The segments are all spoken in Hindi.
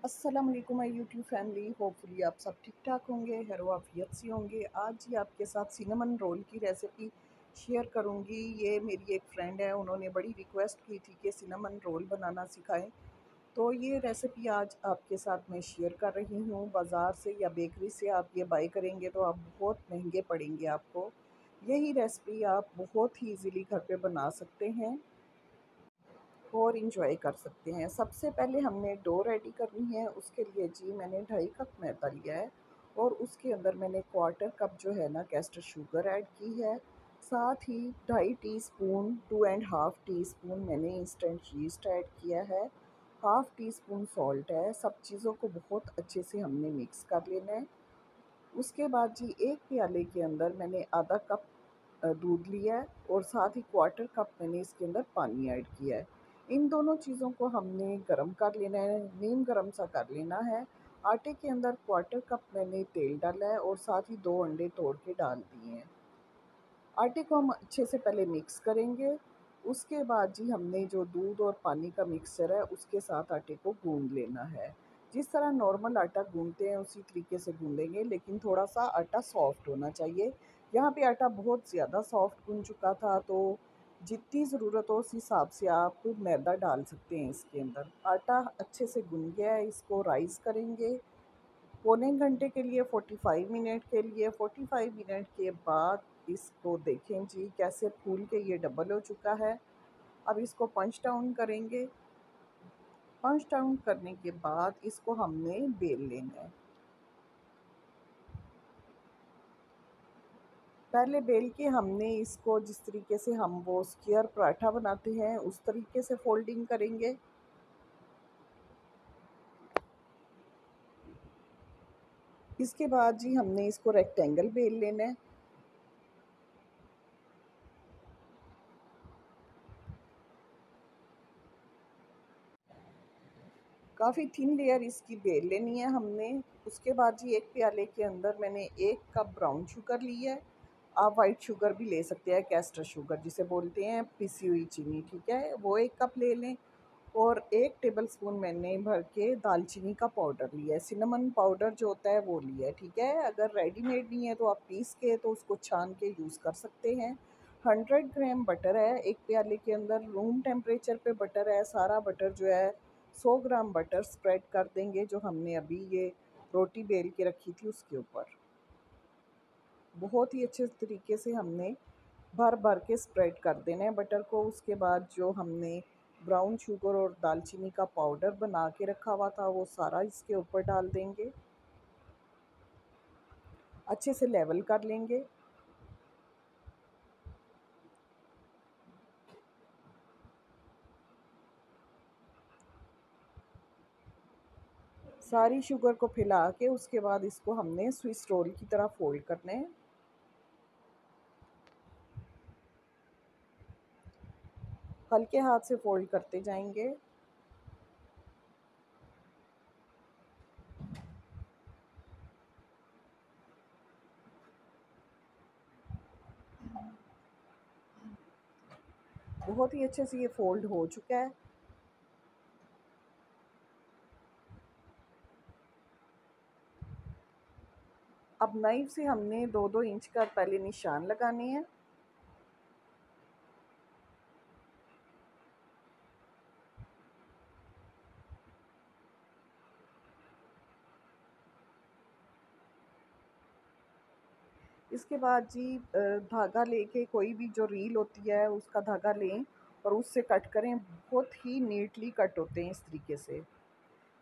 अस्सलाम वालेकुम माय यूट्यूब फैमिली। होपफुली आप सब ठीक ठाक होंगे, खैर आफियत से होंगे। आज ही आपके साथ सिनेमन रोल की रेसिपी शेयर करूंगी। ये मेरी एक फ्रेंड है, उन्होंने बड़ी रिक्वेस्ट की थी कि सिनेमन रोल बनाना सिखाएं, तो ये रेसिपी आज आपके साथ मैं शेयर कर रही हूँ। बाज़ार से या बेकरी से आप ये बाई करेंगे तो आप बहुत महंगे पड़ेंगे आपको। यही रेसिपी आप बहुत ही इजीली घर पे बना सकते हैं और इंजॉय कर सकते हैं। सबसे पहले हमने डो रेडी करनी है। उसके लिए जी मैंने 2.5 कप मैदा लिया है और उसके अंदर मैंने क्वार्टर कप जो है ना कैस्टर शुगर ऐड की है। साथ ही 2.5 टीस्पून 2.5 टीस्पून मैंने इंस्टेंट यीस्ट ऐड किया है। हाफ़ टी स्पून सॉल्ट है। सब चीज़ों को बहुत अच्छे से हमने मिक्स कर लेना है। उसके बाद जी एक प्याले के अंदर मैंने आधा कप दूध लिया है और साथ ही क्वार्टर कप मैंने इसके अंदर पानी ऐड किया है। इन दोनों चीज़ों को हमने गरम कर लेना है, नीम गरम सा कर लेना है। आटे के अंदर क्वार्टर कप मैंने तेल डाला है और साथ ही 2 अंडे तोड़ के डाल दिए हैं। आटे को हम अच्छे से पहले मिक्स करेंगे। उसके बाद जी हमने जो दूध और पानी का मिक्सचर है उसके साथ आटे को गूँध लेना है। जिस तरह नॉर्मल आटा गूँधते हैं उसी तरीके से गूँधेंगे, लेकिन थोड़ा-सा आटा सॉफ्ट होना चाहिए। यहाँ पे आटा बहुत ज़्यादा सॉफ्ट गूँध चुका था, तो जितनी ज़रूरत हो उस हिसाब से आप मैदा डाल सकते हैं इसके अंदर। आटा अच्छे से गूँध गया है, इसको राइज़ करेंगे पौने घंटे के लिए, 45 मिनट के लिए। 45 मिनट के बाद इसको देखें जी कैसे फूल के ये डबल हो चुका है। अब इसको पंच डाउन करेंगे। पंच डाउन करने के बाद इसको हमने बेल लेना है। पहले बेल के हमने इसको जिस तरीके से हम वो स्क्वायर पराठा बनाते हैं उस तरीके से फोल्डिंग करेंगे। इसके बाद जी हमने इसको रेक्टेंगल बेल लेना है। काफ़ी थिन लेयर इसकी बेल लेनी है हमने। उसके बाद जी एक प्याले के अंदर मैंने 1 कप ब्राउन शुगर ली है। आप वाइट शुगर भी ले सकते हैं, कैस्टर शुगर जिसे बोलते हैं, पिसी हुई चीनी, ठीक है? वो 1 कप ले लें और 1 टेबलस्पून मैंने भर के दालचीनी का पाउडर लिया है। सिनेमन पाउडर जो होता है वो लिया है, ठीक है? अगर रेडीमेड नहीं है तो आप पीस के तो उसको छान के यूज़ कर सकते हैं। 100 ग्राम बटर है एक प्याले के अंदर, रूम टेम्परेचर पे बटर है। सारा बटर जो है 100 ग्राम बटर स्प्रेड कर देंगे जो हमने अभी ये रोटी बेल के रखी थी उसके ऊपर। बहुत ही अच्छे तरीके से हमने भर भर के स्प्रेड कर देना है बटर को। उसके बाद जो हमने ब्राउन शुगर और दालचीनी का पाउडर बना के रखा हुआ था वो सारा इसके ऊपर डाल देंगे। अच्छे से लेवल कर लेंगे। सारी शुगर को फैला के उसके बाद इसको हमने स्विस रोल की तरह फोल्ड करना है। हल्के हाथ से फोल्ड करते जाएंगे। बहुत ही अच्छे से ये फोल्ड हो चुका है। अब नाइफ से हमने 2-2 इंच का पहले निशान लगाने हैं। इसके बाद जी धागा लेके, कोई भी जो रील होती है उसका धागा लें और उससे कट करें। बहुत ही नीटली कट होते हैं इस तरीके से।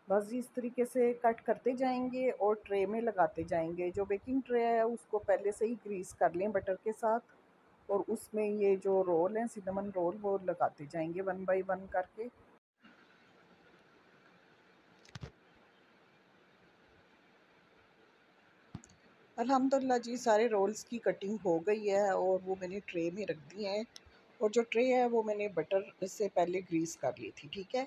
बस जी इस तरीके से कट करते जाएंगे और ट्रे में लगाते जाएंगे। जो बेकिंग ट्रे है उसको पहले से ही ग्रीस कर लें बटर के साथ और उसमें ये जो रोल हैं सिनेमन रोल वो लगाते जाएंगे वन बाय वन करके। अल्हम्दुलिल्लाह जी सारे रोल्स की कटिंग हो गई है और वो मैंने ट्रे में रख दी हैं। और जो ट्रे है वो मैंने बटर से पहले ग्रीस कर ली थी, ठीक है?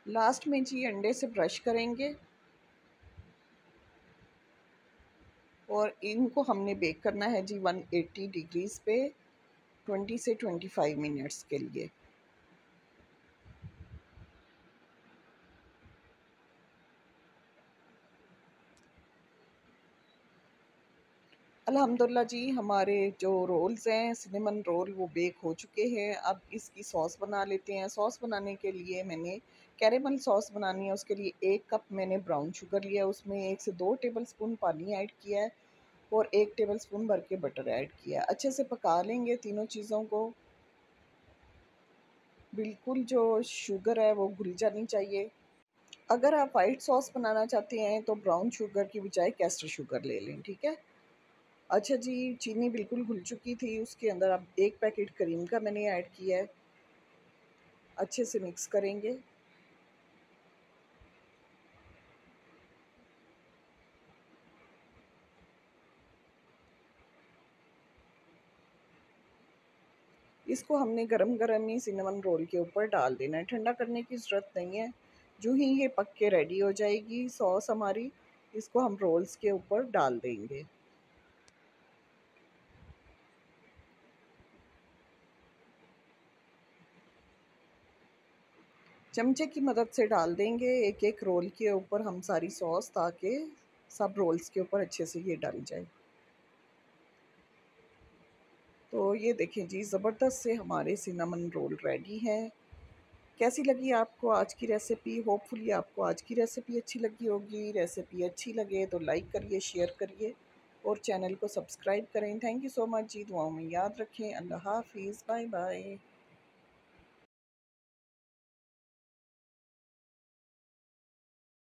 लास्ट में जी अंडे से ब्रश करेंगे और इनको हमने बेक करना है जी 180 डिग्रीज़ पे 20 से 25 मिनट्स के लिए। अल्हम्दुलिल्लाह जी, हमारे जो रोल्स हैं सिनेमन रोल वो बेक हो चुके हैं। अब इसकी सॉस बना लेते हैं। सॉस बनाने के लिए मैंने कैरेमल सॉस बनानी है, उसके लिए 1 कप मैंने ब्राउन शुगर लिया, उसमें 1 से 2 टेबलस्पून पानी ऐड किया है और 1 टेबलस्पून भर के बटर ऐड किया है। अच्छे से पका लेंगे तीनों चीज़ों को। बिल्कुल जो शुगर है वो घुल जानी चाहिए। अगर आप वाइट सॉस बनाना चाहते हैं तो ब्राउन शुगर की बजाय कैस्टर शुगर ले लें, ठीक है? अच्छा जी, चीनी बिल्कुल घुल चुकी थी, उसके अंदर अब 1 पैकेट क्रीम का मैंने ऐड किया है। अच्छे से मिक्स करेंगे। इसको हमने गरम-गरम ही सिनेमन रोल के ऊपर डाल देना है, ठंडा करने की ज़रूरत नहीं है। जो ही ये पक के रेडी हो जाएगी सॉस हमारी, इसको हम रोल्स के ऊपर डाल देंगे। चमचे की मदद से डाल देंगे एक-एक रोल के ऊपर हम सारी सॉस, ताकि सब रोल्स के ऊपर अच्छे से ये डल जाए। तो ये देखें जी, ज़बरदस्त से हमारे सिनेमन रोल रेडी हैं। कैसी लगी आपको आज की रेसिपी? होपफुली आपको आज की रेसिपी अच्छी लगी होगी। रेसिपी अच्छी लगे तो लाइक करिए, शेयर करिए और चैनल को सब्सक्राइब करें। थैंक यू सो मच जी, दुआओं में याद रखें। अल्लाह हाफ़िज़, बाय बाय।